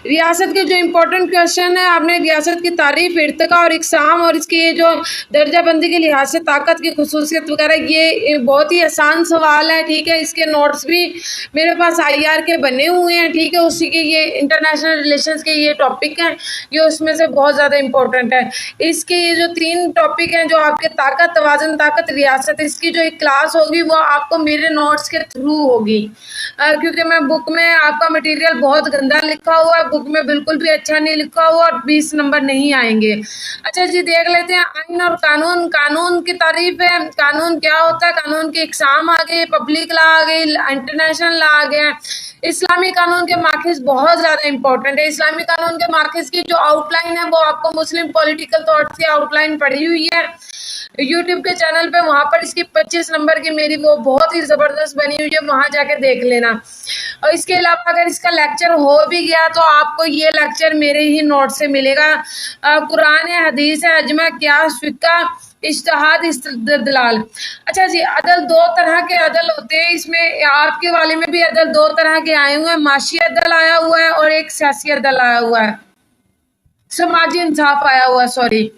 रियासत के जो इम्पोर्टेंट क्वेश्चन है, आपने रियासत की तारीफ, इर्तिका और इकसाम और इसकी ये जो दर्जाबंदी के लिहाज से ताकत की खसूसियत वगैरह, ये बहुत ही आसान सवाल है, ठीक है। इसके नोट्स भी मेरे पास IR के बने हुए हैं, ठीक है। उसी के ये इंटरनेशनल रिलेशंस के ये टॉपिक हैं, ये उसमें से बहुत ज़्यादा इम्पोर्टेंट है। इसके ये जो 3 टॉपिक हैं, जो आपके ताकत, तवाज़ुन, ताकत, रियासत, इसकी जो एक क्लास होगी वो आपको मेरे नोट्स के थ्रू होगी, क्योंकि मैं बुक में आपका मटेरियल बहुत गंदा लिखा हुआ है, बुक में बिल्कुल भी अच्छा नहीं लिखा हुआ और 20 नंबर नहीं आएंगे। अच्छा जी, देख लेते हैं आइन और कानून। कानून की तारीफ है, कानून क्या होता है, कानून के इकसाम आ गए, पब्लिक लॉ आ गई, इंटरनेशनल लॉ आ गया। इस्लामी कानून के मार्क्स बहुत ज़्यादा इंपॉर्टेंट है। इस्लामी कानून के मार्क्स की जो आउटलाइन है वो आपको मुस्लिम पॉलिटिकल थॉट की आउटलाइन पड़ी हुई है यूट्यूब के चैनल पे, वहाँ पर इसकी 25 नंबर की मेरी वो बहुत ही ज़बरदस्त बनी हुई है, वहाँ जाके देख लेना। और इसके अलावा अगर इसका लेक्चर हो भी गया तो आपको ये लेक्चर मेरे ही नोट से मिलेगा। कुरान है, हदीस है, अजमा, क्यास, फिक्का, इज्तिहाद, इस्तिदलाल। अच्छा जी, अदल 2 तरह के अदल होते हैं, इसमें आपके वाले में भी अदल 2 तरह के आए हुए हैं, माशी अदल आया हुआ है और एक सियासी अदल आया हुआ है, समाजी इंसाफ आया हुआ है, सॉरी।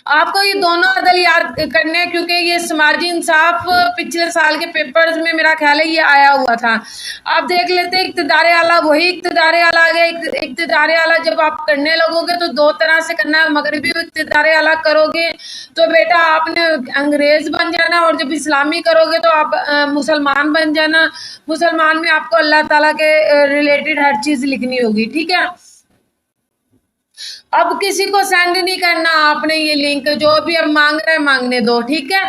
आपको ये दोनों अदल याद करने हैं, क्योंकि ये समाजी इंसाफ पिछले साल के पेपर्स में मेरा ख्याल है ये आया हुआ था। आप देख लेते हैं, इक़्तिदार आला, वही इक़्तिदार आला आ गया। इक़्तिदार आला जब आप करने लगोगे तो 2 तरह से करना है। मगरिबी इक़्तिदार आला करोगे तो बेटा आपने अंग्रेज बन जाना, और जब इस्लामी करोगे तो आप मुसलमान बन जाना। मुसलमान में आपको अल्लाह ताला के रिलेटेड हर चीज़ लिखनी होगी, ठीक है। अब किसी को सेंड नहीं करना आपने ये लिंक, जो भी अब मांग रहा है मांगने दो, ठीक है।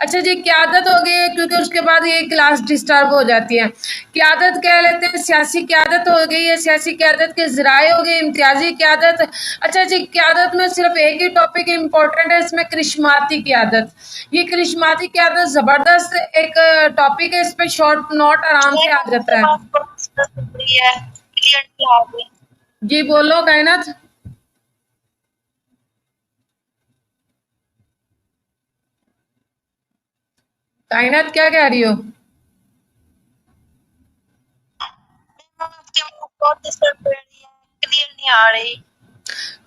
अच्छा जी, क्यादत हो गई, क्योंकि उसके बाद ये क्लास डिस्टर्ब हो जाती है। क्यादत कह लेते हैं, सियासी क्यादत हो गई है, सियासी क्यादत के ज़राए हो गए, इम्तियाजी क्यादत। अच्छा जी, क्यादत में सिर्फ एक ही टॉपिक इम्पोर्टेंट है, इसमें करिश्माती क्यादत। ये करिश्माती क्यादत ज़बरदस्त एक टॉपिक है, इस पर शॉर्ट नोट आराम से आ जाता है। जी बोलो कायनात। कायनात क्या कह रही हो? क्लियर नहीं आ रही।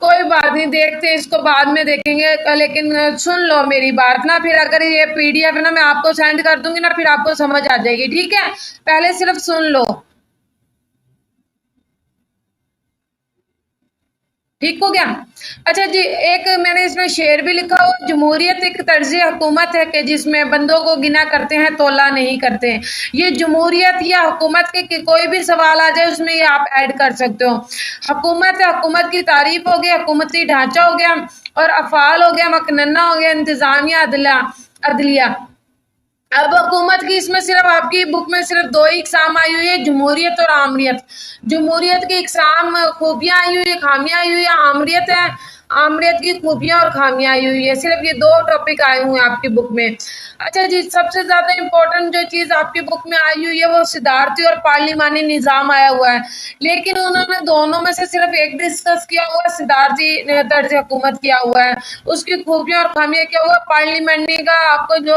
कोई बात नहीं, देखते हैं इसको, बाद में देखेंगे। लेकिन सुन लो मेरी बात ना, फिर अगर ये PDF ना मैं आपको सेंड कर दूंगी ना, फिर आपको समझ आ जाएगी, ठीक है। पहले सिर्फ सुन लो, ठीक हो गया। अच्छा जी, एक मैंने इसमें शेर भी लिखा हुआ, जमहूरियत एक तर्ज हुकूमत है कि जिसमें बंदों को गिना करते हैं, तोला नहीं करते। ये जमहूरियत या हुकूमत के कोई भी सवाल आ जाए उसमें ये आप ऐड कर सकते हो। हुकूमत है, हुकूमत की तारीफ हो गया, हुकूमती ढांचा हो गया, और अफ़ाल हो गया, मकनना हो गया, इंतज़ामिया, अदलिया। अब हुकूमत की इसमें सिर्फ आपकी बुक में सिर्फ 2 ही इकसाम आई हुई है, जमहूरियत और आमरियत। जमहूरियत की इकसाम खूबियाँ आई हुई है, खामियाँ आई हुई है। आमरियत है, आमरियत की खूबियाँ और खामियाँ आई हुई है। सिर्फ ये 2 टॉपिक आए हुए हैं आपकी बुक में। अच्छा जी, सबसे ज़्यादा इम्पोर्टेंट जो चीज़ आपकी बुक में आई हुई है वो सिदारती और पार्लिमानी निज़ाम आया हुआ है, लेकिन उन्होंने दोनों में से सिर्फ एक डिस्कस किया हुआ है, सिदारती तर्ज हुकूमत किया हुआ है। उसकी खूबियाँ और खामियाँ क्या हुआ, पार्लिमानी का आपको जो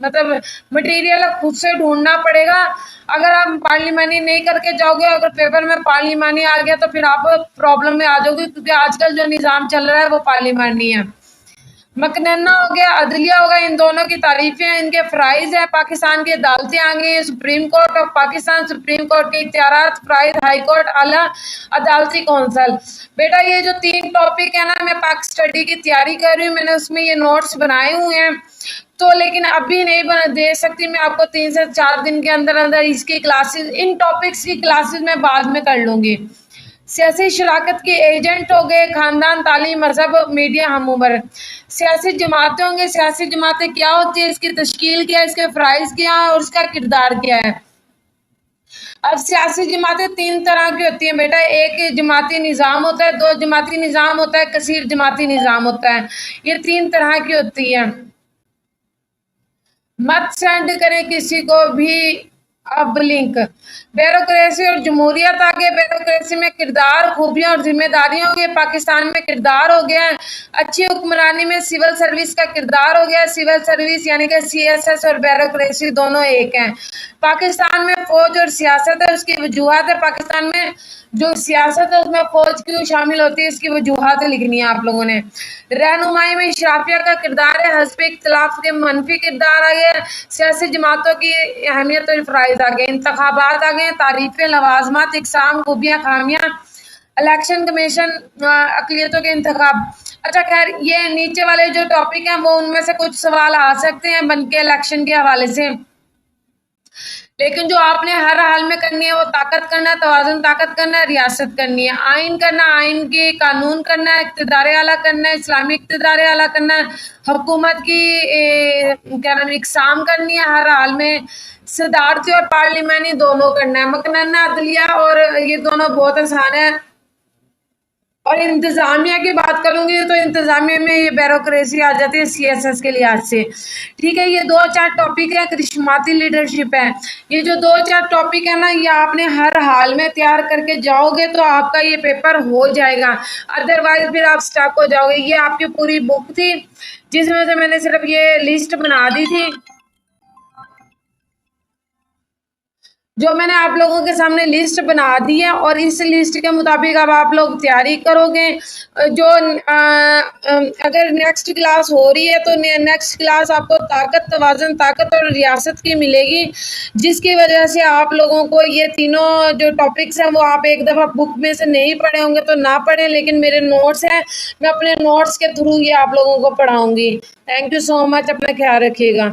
मतलब मटेरियल है खुद से ढूंढना पड़ेगा। अगर आप पार्लिमानी नहीं करके जाओगे, अगर पेपर में पार्लिमानी आ गया तो फिर आप प्रॉब्लम में आ जाओगे, क्योंकि आजकल जो निज़ाम चल रहा है वो पार्लिमानी है। मकनना हो गया, अदलिया हो गया, इन दोनों की तारीफें हैं, इनके फ़राइज़ हैं। पाकिस्तान की अदालतें आ गई हैं, supreme court of Pakistan, supreme court के इख्तियारात, फ़राइज़, हाई कोर्ट, आला अदालती कौंसल। बेटा ये जो 3 टॉपिक है ना, मैं पाक स्टडी की तैयारी कर रही हूँ, मैंने उसमें ये नोट्स बनाए हुए हैं, तो लेकिन अभी नहीं बना दे सकती मैं आपको। 3 से 4 दिन के अंदर अंदर इसकी क्लासेस, इन टॉपिक्स की क्लासेस मैं बाद में कर लूँगी। सियासी शराकत के एजेंट हो गए, ख़ानदान, तालीम, मज़हब, मीडिया, हम उम्र। सियासी जमातें होंगे, सियासी जमातें क्या होती है, इसकी तश्कील क्या है, इसके फ़राइज़ क्या है और उसका किरदार क्या है। अब सियासी जमातें 3 तरह की होती हैं बेटा, एक जमाती निज़ाम होता है, 2 जमाती निज़ाम होता है, कसीर जमाती निज़ाम होता है। ये 3 तरह की होती हैं। मत सेंड करें किसी को भी अब लिंक ब्यूरोक्रेसी और जमहूरियत आ गया। ब्यूरोक्रेसी में किरदार, खूबियां और जिम्मेदारियों के पाकिस्तान में किरदार हो गया है। अच्छी हुक्मरानी में सिविल सर्विस का किरदार हो गया है। सिविल सर्विस यानी कि सीएसएस और ब्यूरोक्रेसी दोनों एक हैं। पाकिस्तान में फौज और सियासत है, उसकी वजूहत है। पाकिस्तान में जो सियासत है उसमें फौज क्यों शामिल होती है, इसकी वजूहत लिखनी है आप लोगों ने। रहनुमाई में शराफिया का किरदार है। हस्ब इख्तिलाफ के मनफी किरदार आ गए। सियासी जमातों की अहमियत और फ़राइज़ आ गए। इंतखाबात आ गए। तारीफ़ें, लवाजमात, इकसाम, खूबियाँ, खामियाँ, इलेक्शन कमीशन, अक़लियतों के इंतखाब। अच्छा खैर, ये नीचे वाले जो टॉपिक हैं वो उनमें से कुछ सवाल आ सकते हैं बन के इलेक्शन के हवाले से, लेकिन जो आपने हर हाल में करनी है वो ताकत करना है, तवाज़ुन ताकत करना है, रियासत करनी है, आइन करना, आइन के कानून करना है, इक़्तिदार आला करना है, इस्लामी इक़्तिदार आला करना है, हुकूमत की क्या नाम इक़साम करनी है हर हाल में, सदारती और पार्लिमानी दोनों करना है, मकनना अदलिया, और ये दोनों बहुत आसान है। और इंतज़ामिया की बात करूँगी तो इंतज़ामिया में ये ब्यूरोक्रेसी आ जाती है सीएसएस के लिहाज से। ठीक है, ये 2-4 टॉपिक है, करिश्माती लीडरशिप है। ये जो 2-4 टॉपिक है ना, ये आपने हर हाल में तैयार करके जाओगे तो आपका ये पेपर हो जाएगा, अदरवाइज फिर आप स्टक हो जाओगे। ये आपकी पूरी बुक थी जिसमें से मैंने सिर्फ ये लिस्ट बना दी थी, जो मैंने आप लोगों के सामने लिस्ट बना दी है, और इस लिस्ट के मुताबिक अब आप लोग तैयारी करोगे। जो अगर नेक्स्ट क्लास हो रही है तो नेक्स्ट क्लास आपको ताकत, तवाज़ुन ताकत और रियासत की मिलेगी, जिसकी वजह से आप लोगों को ये तीनों जो टॉपिक्स हैं वो आप एक दफ़ा बुक में से नहीं पढ़े होंगे तो ना पढ़ें, लेकिन मेरे नोट्स हैं, मैं अपने नोट्स के थ्रू ये आप लोगों को पढ़ाऊँगी। थैंक यू सो मच, अपना ख्याल रखिएगा।